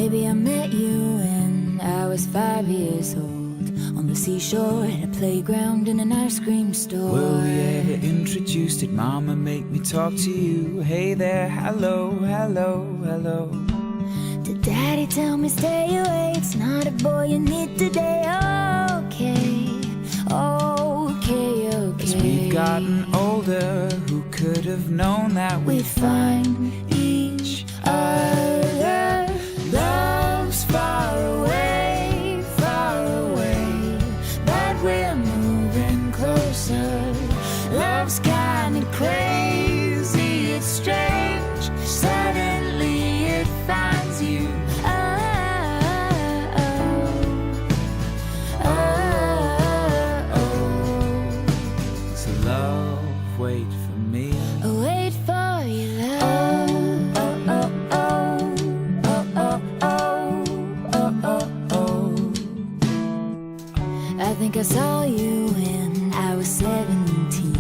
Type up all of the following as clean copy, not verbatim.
Baby, I met you when I was 5 years old, on the seashore, at a playground, in an ice cream store. Were we ever introduced? Did mama make me talk to you? Hey there, hello, hello, hello. Did daddy tell me stay away? It's not a boy you need today. Okay, okay, okay. As we've gotten older, who could have known that we'd find each other? Love's far away, but we're moving closer. Love's kinda crazy, it's strange. Suddenly it finds you. So love, wait for me. Wait for your love. I think I saw you when I was 17,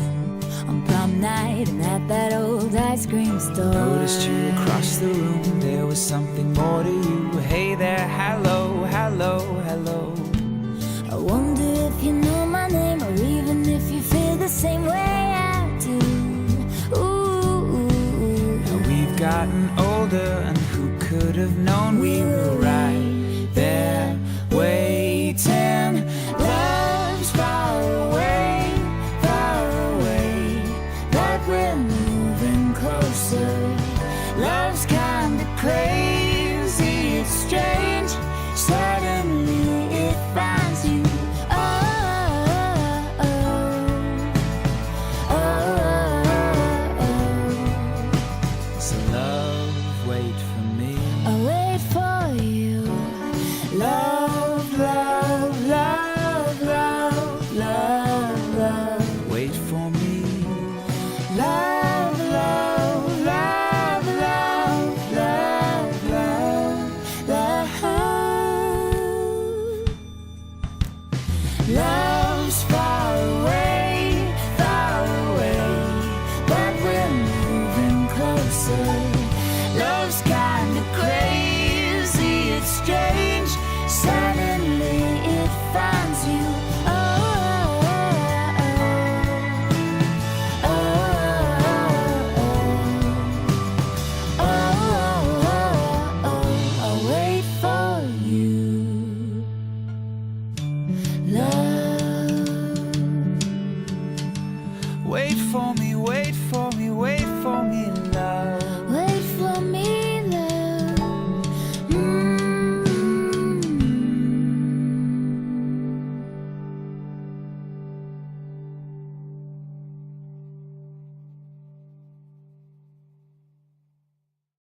on prom night and at that old ice cream store. Noticed you across the room, there was something more to you. Hey there, hello, hello, hello. I wonder if you know my name, or even if you feel the same way I do. Ooh. Now we've gotten older, and who could have known we were right there waiting. Love's far away, but we're moving closer. Love's kinda crazy, it's strange. Suddenly it finds you. So love, wait for me. I'll wait for you. Love, love, love, love, love, love. Wait for me. Love, love, love, love, love, love, love. Love's far away, but we're moving closer. Love's kinda crazy, it's strange. Suddenly it finds you. I'll wait for you. Love. Wait for me.